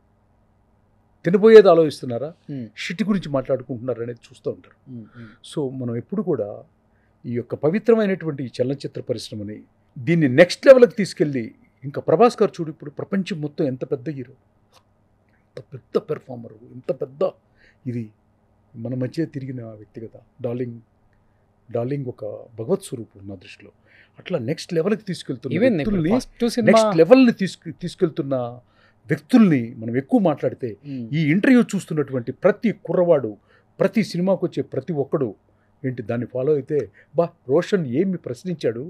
తినబోయేది ఆలోచిస్తున్నారా, షిట్ గురించి మాట్లాడుకుంటున్నారా అనేది చూస్తూ ఉంటారు. సో మనం ఎప్పుడు కూడా ఈ యొక్క పవిత్రమైనటువంటి ఈ చలనచిత్ర పరిశ్రమని దీన్ని నెక్స్ట్ లెవెల్కి తీసుకెళ్ళి, ఇంకా ప్రభాస్ గారు చూడు, ఇప్పుడు ప్రపంచం మొత్తం ఎంత పెద్ద హీరో, ఎంత పెద్ద పెర్ఫార్మరు, ఎంత పెద్ద ఇది, మన మధ్య తిరిగిన వ్యక్తి కదా. డార్లింగ్ ఒక భగవత్ స్వరూపుడు నా దృష్టిలో. అట్లా నెక్స్ట్ లెవెల్కి తీసుకెళ్తున్న నెక్స్ట్ లెవెల్ని తీసుకెళ్తున్న వ్యక్తుల్ని మనం ఎక్కువ మాట్లాడితే, ఈ ఇంటర్వ్యూ చూస్తున్నటువంటి ప్రతి కుర్రవాడు, ప్రతి సినిమాకు వచ్చే ప్రతి ఒక్కడు ఏంటి దాన్ని ఫాలో అయితే, రోషన్ ఏమి ప్రశ్నించాడు,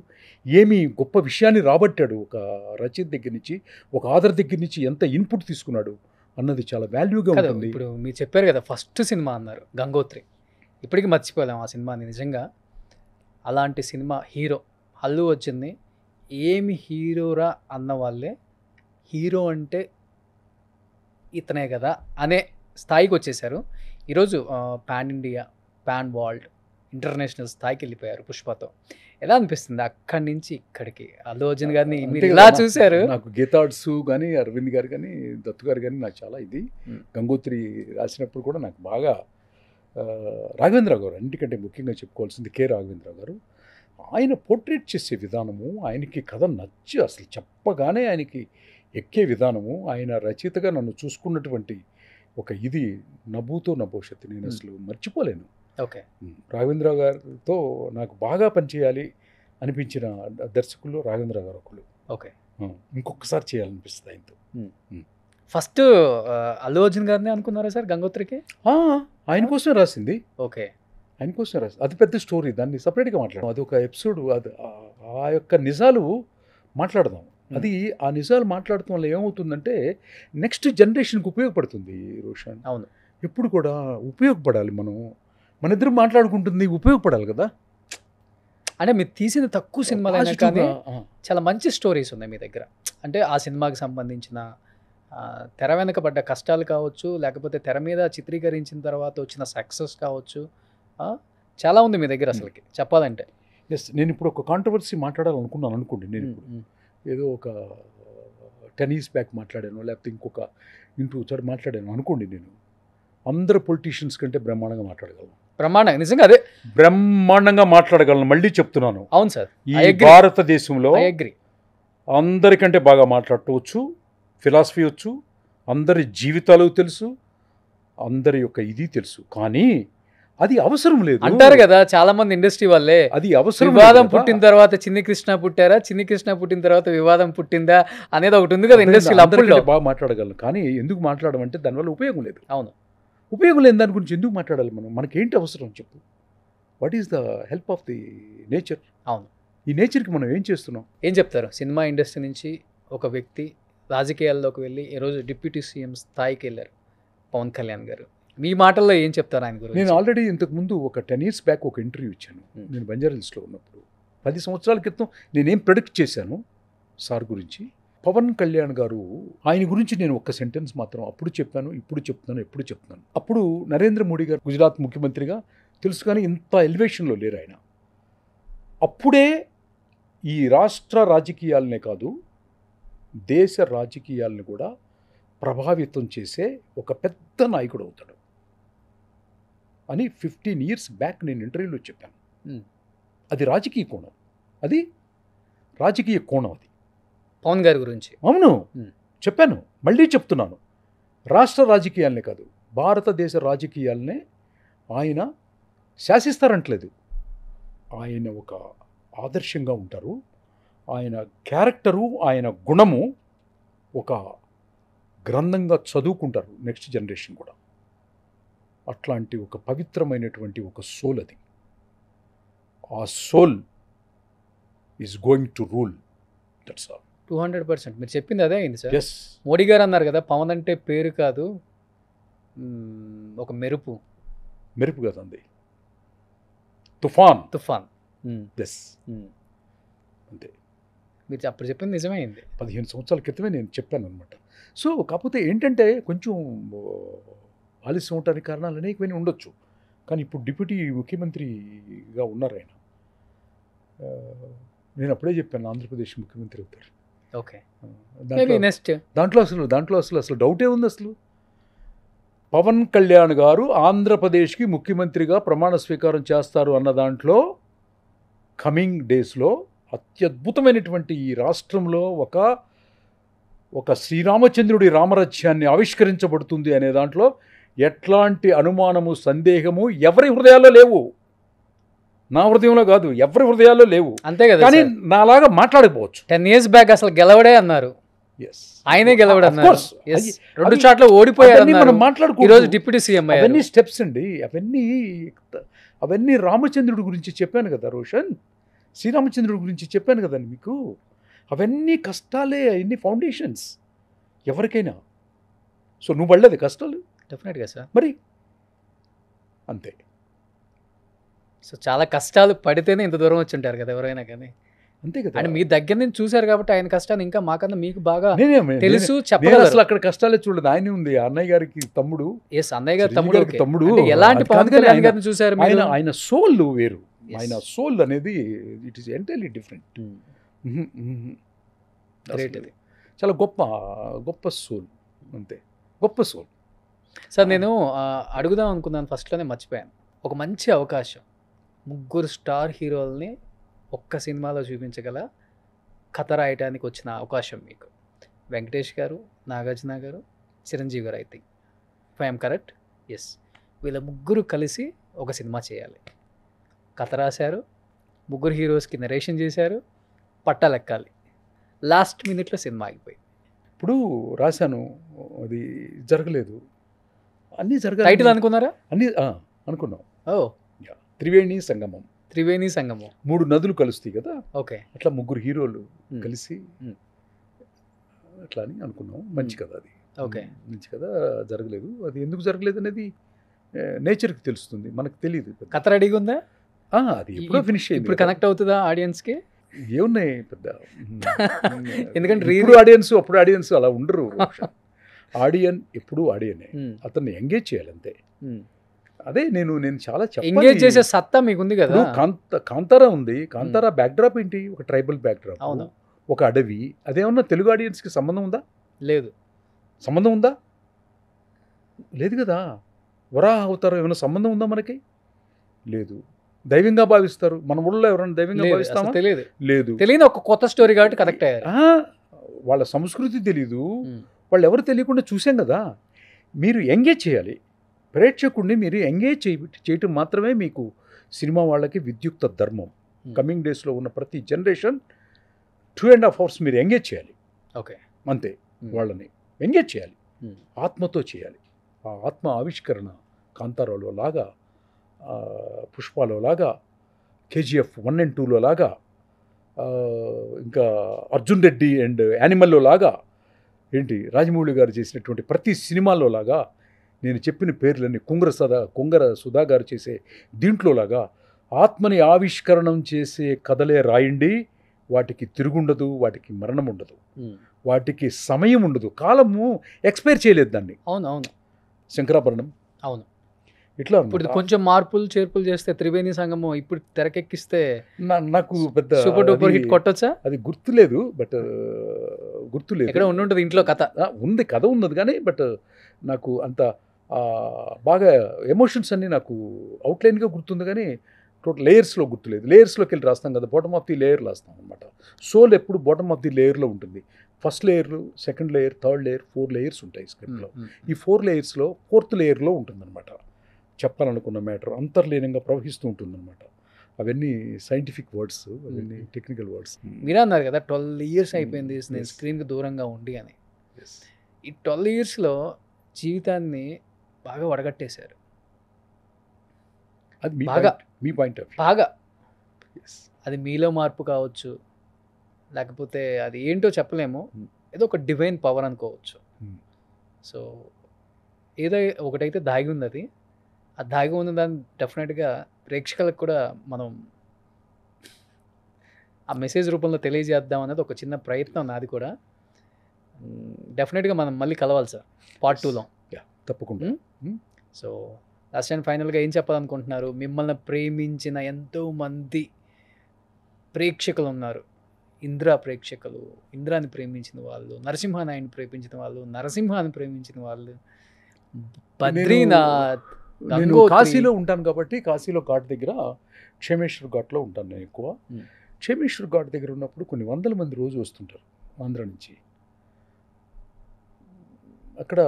ఏమి గొప్ప విషయాన్ని రాబట్టాడు, ఒక రచయిత దగ్గర నుంచి, ఒక ఆధార్ దగ్గర నుంచి ఎంత ఇన్పుట్ తీసుకున్నాడు అన్నది చాలా వాల్యూగా ఉంటుంది. ఇప్పుడు మీరు చెప్పారు కదా ఫస్ట్ సినిమా అన్నారు గంగోత్రి, ఇప్పటికీ మర్చిపోలేము ఆ సినిమాని. నిజంగా అలాంటి సినిమా హీరో అల్లు అర్జున్ని ఏమి హీరోరా అన్న వాళ్ళే హీరో అంటే ఇతనే కదా అనే స్థాయికి వచ్చేసారు. ఈరోజు pan India, pan world, international స్థాయికి వెళ్ళిపోయారు పుష్పతో. ఎలా అనిపిస్తుంది అక్కడి నుంచి ఇక్కడికి అల్లు అర్జున్ గారిని మీరు ఇలా చూశారు? నాకు గీతాడ్స్ కానీ, అరవింద్ గారు కానీ, దత్తు గారు కానీ నాకు చాలా ఇది. గంగోత్రి రాసినప్పుడు కూడా నాకు బాగా రాఘవేంద్రరావు గారు, అన్నిటికంటే ముఖ్యంగా చెప్పుకోవాల్సింది కె రాఘవేంద్రరావు గారు. ఆయన పోర్ట్రేట్ చేసే విధానము, ఆయనకి కథ నచ్చి అసలు చెప్పగానే ఆయనకి ఎక్కే విధానము, ఆయన రచయితగా నన్ను చూసుకున్నటువంటి ఒక ఇది నభూతో నభవిష్యత్తు నేను అసలు మర్చిపోలేను. ఓకే. రాఘవేంద్రరావు గారితో నాకు బాగా పనిచేయాలి అనిపించిన దర్శకుల్లో రాఘవేంద్రరావు గారు ఒకళ్ళు. ఓకే. ఇంకొకసారి చేయాలనిపిస్తుంది ఆయనతో. ఫస్ట్ అల్లు అర్జున్ గారిని అనుకున్నారా సార్ గంగోత్రికి? ఆయన కోసమే రాసింది. ఓకే. ఆయన కోసమే రాసింది. అది పెద్ద స్టోరీ, దాన్ని సపరేట్గా మాట్లాడదాం. అది ఒక ఎపిసోడ్, అది ఆ యొక్క నిజాలు మాట్లాడదాం. అది ఆ నిజాలు మాట్లాడటం వల్ల ఏమవుతుందంటే నెక్స్ట్ జనరేషన్కి ఉపయోగపడుతుంది రోషన్. అవును. ఎప్పుడు కూడా ఉపయోగపడాలి. మన ఇద్దరు మాట్లాడుకుంటుంది ఉపయోగపడాలి కదా. అంటే మీరు తీసిన తక్కువ సినిమాలు అయినా కానీ చాలా మంచి స్టోరీస్ ఉన్నాయి మీ దగ్గర. అంటే ఆ సినిమాకి సంబంధించిన తెర వెనకబడ్డ కష్టాలు కావచ్చు, లేకపోతే తెర మీద చిత్రీకరించిన తర్వాత వచ్చిన సక్సెస్ కావచ్చు, చాలా ఉంది మీ దగ్గర అసలుకి చెప్పాలంటే. ఎస్, నేను ఇప్పుడు ఒక కాంట్రవర్సీ మాట్లాడాలనుకున్నాను అనుకోండి. నేను ఇప్పుడు ఏదో ఒక 10 years బ్యాక్ మాట్లాడాను, లేకపోతే ఇంకొక ఇంటూ మాట్లాడాను అనుకోండి, నేను అందరు పొలిటీషియన్స్ కంటే బ్రహ్మాండంగా మాట్లాడగలను. బ్రహ్మాండంగా, నిజంగా అదే బ్రహ్మాండంగా మాట్లాడగలను. మళ్ళీ చెప్తున్నాను. అవును సార్, ఈ భారతదేశంలో అగ్రీ, అందరికంటే బాగా మాట్లాడవచ్చు, ఫిలాసఫీ వచ్చు, అందరి జీవితాలు తెలుసు, అందరి యొక్క ఇది తెలుసు. కానీ అది అవసరం లేదు అంటారు కదా చాలా మంది ఇండస్ట్రీ వాళ్ళే. అది అవసరం. వివాదం పుట్టిన తర్వాత చిన్ని కృష్ణ పుట్టారా, చిన్ని కృష్ణ పుట్టిన తర్వాత వివాదం పుట్టిందా అనేది ఒకటి ఉంది కదా ఇండస్ట్రీలో. అందరికంటే బాగా మాట్లాడగలను, కానీ ఎందుకు మాట్లాడమంటే దానివల్ల ఉపయోగం లేదు. అవును, ఉపయోగం లేని దాని గురించి ఎందుకు మాట్లాడాలి మనం? మనకేంటి అవసరం చెప్పు? What is the help of the nature? అవును. ఈ నేచర్కి మనం ఏం చేస్తున్నాం? ఏం చెప్తారు? సినిమా ఇండస్ట్రీ నుంచి ఒక వ్యక్తి రాజకీయాల్లోకి వెళ్ళి ఈరోజు డిప్యూటీ సీఎం స్థాయికి వెళ్ళారు పవన్ కళ్యాణ్ గారు. మీ మాటల్లో ఏం చెప్తారు ఆయన గురించి? నేను ఆల్రెడీ ఇంతకుముందు ఒక 10 years బ్యాక్ ఒక ఇంటర్వ్యూ ఇచ్చాను. నేను బంజారా హిల్స్లో ఉన్నప్పుడు 10 సంవత్సరాల క్రితం నేనేం ప్రెడిక్ట్ చేశాను సార్ గురించి. పవన్ కళ్యాణ్ గారు, ఆయన గురించి నేను ఒక్క సెంటెన్స్ మాత్రం అప్పుడు చెప్పాను, ఇప్పుడు చెప్తున్నాను, ఎప్పుడు చెప్తున్నాను. అప్పుడు నరేంద్ర మోడీ గారు గుజరాత్ ముఖ్యమంత్రిగా తెలుసు, కానీ ఇంత ఎలివేషన్లో లేరు ఆయన. అప్పుడే ఈ రాష్ట్ర రాజకీయాలనే కాదు, దేశ రాజకీయాలను కూడా ప్రభావితం చేసే ఒక పెద్ద నాయకుడు అవుతాడు. అని 15 years బ్యాక్ నేను ఇంటర్వ్యూలో చెప్పాను. Hmm. అది రాజకీయ కోణం, అది రాజకీయ కోణం, అది పవన్ గారి గురించి. అవును Hmm. చెప్పాను, మళ్ళీ చెప్తున్నాను. రాష్ట్ర రాజకీయాలనే కాదు, భారతదేశ రాజకీయాలనే ఆయన శాసిస్తారంటలేదు. ఆయన ఒక ఆదర్శంగా ఉంటారు. ఆయన క్యారెక్టరు, ఆయన గుణము ఒక గ్రంథంగా చదువుకుంటారు నెక్స్ట్ జనరేషన్ కూడా. అట్లాంటి ఒక పవిత్రమైనటువంటి ఒక సోల్ అది. ఆ soul is going to rule. That's all. 200% మీరు చెప్పింది అదే అయింది సార్. ఎస్, మోడీ గారు అన్నారు కదా, పవన్ అంటే పేరు కాదు, ఒక మెరుపు, మెరుపు కదండి, తుఫాన్. తుఫాన్. ఎస్, అంతే. మీరు అప్పుడు చెప్పింది నిజమే అయింది. 15 సంవత్సరాల క్రితమే నేను చెప్పాను అనమాట. సో కాకపోతే ఏంటంటే కొంచెం ఆలస్యం అవడానికి కారణాలు అనేకమైన ఉండొచ్చు. కానీ ఇప్పుడు డిప్యూటీ ముఖ్యమంత్రిగా ఉన్నారు ఆయన. నేను అప్పుడే చెప్పాను ఆంధ్రప్రదేశ్ ముఖ్యమంత్రి అవుతారు. ఓకే, దాంట్లో నెక్స్ట్ దాంట్లో అసలు డౌటే ఉంది. అసలు పవన్ కళ్యాణ్ గారు ఆంధ్రప్రదేశ్కి ముఖ్యమంత్రిగా ప్రమాణ స్వీకారం చేస్తారు అన్న దాంట్లో కమింగ్ డేస్లో అత్యద్భుతమైనటువంటి ఈ రాష్ట్రంలో ఒక శ్రీరామచంద్రుడి రామరాజ్యాన్ని ఆవిష్కరించబడుతుంది అనే దాంట్లో ఎట్లాంటి అనుమానము, సందేహము ఎవరి హృదయాల్లో లేవు. నా హృదయంలో కాదు, ఎవరి హృదయాల్లో లేవు. అంతే కదా. కానీ నాలాగా మాట్లాడకపోవచ్చు. 10 years బ్యాక్ అసలు గెలవడే అన్నారు, ఆయనే గెలవడు అన్నారు. course. Yes. 2 చోట్ల ఓడిపోయారు అవన్నీ అన్నారు. మనం మాట్లాడుకో. ఈరోజు డిప్యూటీ సీఎం అయ్యారు. అవన్నీ స్టెప్స్ అండి, అవన్నీ రామచంద్రుడి గురించి చెప్పాను కదా రోషన్, శ్రీరామచంద్రుడి గురించి చెప్పాను కదండి మీకు. అవన్నీ కష్టాలే, అవన్నీ ఫౌండేషన్స్ ఎవరికైనా. సో నువ్వు పడలేదు కష్టాలు డెఫినెట్గా సార్. మరి, అంతే. సో చాలా కష్టాలు పడితేనే ఇంత దూరం వచ్చి ఉంటారు కదా ఎవరైనా కానీ. అంతే కదా. అండ్ మీ దగ్గర నుంచి చూశారు కాబట్టి ఆయన కష్టాన్ని ఇంకా మాకన్నా మీకు బాగా నేనే తెలుసు, నేను చెప్పగలరు. అసలు అక్కడ కష్టాలే చూడలేదు. ఆయనే ఉంది, అన్నయ్య గారికి తమ్ముడు. ఎస్, అన్నయ్య గారు చిరంజీవి తమ్ముడు. గారికి ఓకే. తమ్ముడు. అంటే ఎలాంటి అది పవన్ కాదు కానీ కళ్యాణ్ గారిని చూశారు మీరు? ఆయన సోల్ వేరు. Yes. ఆయన సోల్ అనేది it is entirely different. Great అది. చాలా గొప్ప సోల్, అంతే, గొప్ప సోల్. సార్ నేను అడుగుదాం అనుకున్నాను, ఫస్ట్లోనే మర్చిపోయాను. ఒక మంచి అవకాశం, 3 స్టార్ హీరోల్ని ఒక్క సినిమాలో చూపించగల కథ రాయటానికి వచ్చిన అవకాశం మీకు. వెంకటేష్ గారు, Nagarjuna garu, Chiranjeevi garu. I think if I'm correct. Yes, వీళ్ళ 3 కలిసి ఒక సినిమా చేయాలి. కథ రాశారు, 3 హీరోస్కి నరేషన్ చేశారు, పట్టాలెక్కాలి. లాస్ట్ మినిట్లో సినిమా ఆగిపోయింది. ఇప్పుడు రాశాను, అది జరగలేదు. అన్నీ జరగాలి. టైటిల్ అనుకున్నారా? అన్నీ అనుకున్నాం. ఓ, త్రివేణి సంగమం, త్రివేణి సంగమం. 3 నదులు కలుస్తాయి కదా, ఓకే. అట్లా 3 హీరోలు Hmm. కలిసి Hmm. అట్లా అని అనుకున్నాం. మంచి కథ అది. ఓకే. మంచి కథ జరగలేదు. అది ఎందుకు జరగలేదు అనేది నేచర్కి తెలుస్తుంది, మనకు తెలియదు. కథ రెడీగా ఉందా? అది ఎప్పుడో ఫినిష్ అయింది. ఇప్పుడు కనెక్ట్ అవుతుందా ఆడియన్స్కి? ఏమున్నాయి పెద్ద. ఎందుకంటే ఇప్పుడు ఆడియన్స్ అప్పుడు ఆడియన్స్ అలా ఉండరు. ఆడియన్ ఎప్పుడు ఆడియనే, అతన్ని ఎంగేజ్ చేయాలి అంతే. అదే నేను చాలా ఎంగేజ్ చేసే సత్తా మీకుంది కదా. కాంతారా ఉంది. కాంతారా బ్యాక్డ్రాప్ ఏంటి? ఒక ట్రైబల్ బ్యాక్డ్రాప్, అవును, ఒక అడవి. అదేమన్నా తెలుగు ఆడియన్స్కి సంబంధం ఉందా? లేదు. సంబంధం ఉందా? లేదు కదా. వరాహ అవతారం ఏమైనా సంబంధం ఉందా మనకి? లేదు. దైవంగా భావిస్తారు. మన ఊళ్ళో ఎవరైనా దైవంగా భావిస్తామా? తెలియదు. లేదు. తెలియని ఒక కొత్త స్టోరీ కాబట్టి కనెక్ట్ అయ్యారు. వాళ్ళ సంస్కృతి తెలీదు, వాళ్ళు ఎవరు తెలియకుండా చూసాం కదా. మీరు ఎంగేజ్ చేయాలి ప్రేక్షకుడిని. మీరు ఎంగేజ్ చేయటం మాత్రమే మీకు సినిమా వాళ్ళకి విద్యుక్త ధర్మం. కమింగ్ డేస్లో ఉన్న ప్రతి జనరేషన్ 2.5 hours మీరు ఎంగేజ్ చేయాలి. ఓకే, అంతే. వాళ్ళని ఎంగేజ్ చేయాలి, ఆత్మతో చేయాలి. ఆ ఆత్మ ఆవిష్కరణ కాంతారాలో లాగా, పుష్పాలో లాగా, KGF 1 and 2లో లాగా, ఇంకా అర్జున్ రెడ్డి అండ్ యానిమల్లో లాగా, ఏంటి రాజమౌళి గారు చేసినటువంటి ప్రతి సినిమాలో లాగా, నేను చెప్పిన పేర్లన్నీ కుంగర సుధా గారు చేసే దీంట్లోలాగా ఆత్మని ఆవిష్కరణం చేసే కథలే రాయండి. వాటికి తిరుగుండదు, వాటికి మరణం ఉండదు, వాటికి సమయం ఉండదు. కాలము ఎక్స్పైర్ చేయలేదు దాన్ని. అవును అవును, శంకరాభరణం. అవును. ఇట్లా ఇప్పుడు కొంచెం మార్పులు చేర్పులు చేస్తే త్రివేణి సంగమం ఇప్పుడు తెరకెక్కిస్తే నాకు పెద్ద సూపర్ డూపర్ హిట్ కొట్టొచ్చా? అది గుర్తులేదు, బట్ గుర్తులేదు. ఎక్కడ ఉండుంటుంది ఇంట్లో కథ. ఉంది, కథ ఉన్నది కానీ, బట్ నాకు అంత బాగా ఎమోషన్స్ అన్నీ నాకు అవుట్లైన్గా గుర్తుంది, కానీ టోటల్ లేయర్స్లో గుర్తులేదు. లేయర్స్లోకి వెళ్ళి రాస్తాం కదా, బాటమ్ ఆఫ్ ది లేయర్ రాస్తాం అనమాట. సోల్ ఎప్పుడు బాటమ్ ఆఫ్ ది లేయర్లో ఉంటుంది. First layer, second layer, third layer, 4 layers ఉంటాయి స్క్రిప్ట్లో. ఈ 4 లేయర్స్లో 4th లేయర్లో ఉంటుందన్నమాట చెప్పాలనుకున్న మ్యాటర్, అంతర్లీనంగా ప్రవహిస్తూ ఉంటుందన్నమాట. అవన్నీ సైంటిఫిక్ వర్డ్స్, అవన్నీ టెక్నికల్ వర్డ్స్. మీరే అన్నారు కదా 12 ఇయర్స్ అయిపోయింది నేను స్క్రీన్కి దూరంగా ఉండి అని. ఈ 12 ఇయర్స్లో జీవితాన్ని బాగా వడగట్టేశారు. అది బాగా మీ పాయింట్ ఆఫ్ బాగా అది మీలో మార్పు కావచ్చు, లేకపోతే అది ఏంటో చెప్పలేము, ఏదో ఒక డివైన్ పవర్ అనుకోవచ్చు. సో ఏదో ఒకటైతే దాగి ఉంది, అది ఆ దాగి ఉన్న దాన్ని డెఫినెట్గా ప్రేక్షకులకు కూడా మనం ఆ మెసేజ్ రూపంలో తెలియజేద్దాం అనేది ఒక చిన్న ప్రయత్నం నాది కూడా. డెఫినెట్గా మనం మళ్ళీ కలవాలి సార్ పార్ట్ 2లో. తప్పకుండా. సో లాస్ట్ అండ్ ఫైనల్గా ఏం చెప్పాలనుకుంటున్నారు? మిమ్మల్ని ప్రేమించిన ఎంతోమంది ప్రేక్షకులు ఉన్నారు. ఇంద్రా ప్రేక్షకులు, ఇంద్రాని ప్రేమించిన వాళ్ళు, నరసింహానాయుడిని ప్రేమించిన వాళ్ళు, నరసింహాన్ని ప్రేమించిన వాళ్ళు, బద్రీనాథ్, నేను గంగోత్రి. కాశీలో ఉంటాను కాబట్టి కాశీలో ఘాట్ దగ్గర క్షేమేశ్వర్ ఘాట్లో ఉంటాను నేను ఎక్కువ. క్షేమేశ్వర్ ఘాట్ దగ్గర ఉన్నప్పుడు కొన్ని వందల మంది రోజు వస్తుంటారు ఆంధ్ర నుంచి. అక్కడ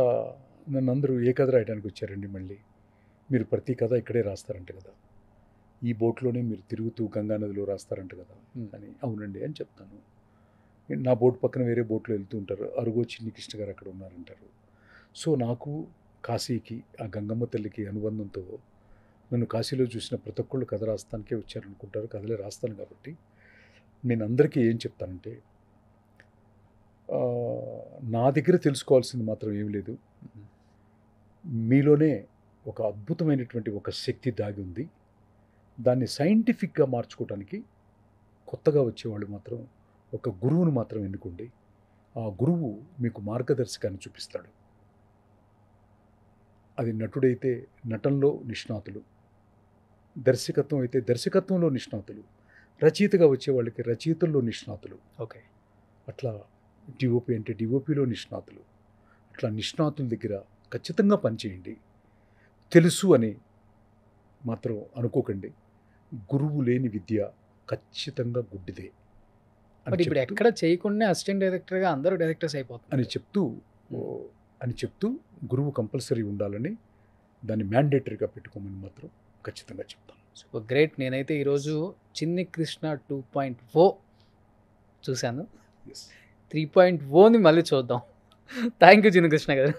నన్ను అందరూ ఏ కథ రాయడానికి వచ్చారండి, మళ్ళీ మీరు ప్రతి కథ ఇక్కడే రాస్తారంట కదా, ఈ బోట్లోనే మీరు తిరుగుతూ గంగానదిలో రాస్తారంట కదా అని. అవునండి అని చెప్తాను. నా బోట్ పక్కన వేరే బోట్లో వెళ్తూ ఉంటారు, అరుగో చిన్ని కృష్ణ గారు అక్కడ ఉన్నారంటారు. సో నాకు కాశీకి, ఆ గంగమ్మ తల్లికి అనుబంధంతో నన్ను కాశీలో చూసిన ప్రతి ఒక్కళ్ళు కథ రాస్తానికే వచ్చారనుకుంటారు. కథలే రాస్తాను కాబట్టి నేను అందరికీ ఏం చెప్తానంటే, నా దగ్గర తెలుసుకోవాల్సింది మాత్రం ఏం లేదు, మీలోనే ఒక అద్భుతమైనటువంటి ఒక శక్తి దాగి ఉంది. దాన్ని సైంటిఫిక్గా మార్చుకోవడానికి కొత్తగా వచ్చేవాళ్ళు మాత్రం ఒక గురువును మాత్రం ఎన్నుకోండి. ఆ గురువు మీకు మార్గదర్శకాన్ని చూపిస్తాడు. అది నటుడైతే నటనలో నిష్ణాతులు, దర్శకత్వం అయితే దర్శకత్వంలో నిష్ణాతులు, రచయితగా వచ్చే వాళ్ళకి రచయితల్లో నిష్ణాతులు. ఓకే, అట్లా డిఓపి అంటే డిఓపిలో నిష్ణాతులు. అట్లా నిష్ణాతుల దగ్గర ఖచ్చితంగా పనిచేయండి. తెలుసు అని మాత్రం అనుకోకండి. గురువు లేని విద్య ఖచ్చితంగా గుడ్డిదే బట్ ఇప్పుడు ఎక్కడ చేయకుండా అసిస్టెంట్ డైరెక్టర్గా అందరూ డైరెక్టర్స్ అయిపోతారు అని చెప్తూ గురువు కంపల్సరీ ఉండాలని, దాన్ని మ్యాండేటరీగా పెట్టుకోమని మాత్రం ఖచ్చితంగా చెప్తాను. Super great. నేనైతే ఈరోజు చిన్ని కృష్ణ 2.0 చూశాను. 3.0ని మళ్ళీ చూద్దాం. థ్యాంక్ యూ చిన్ని కృష్ణ గారు.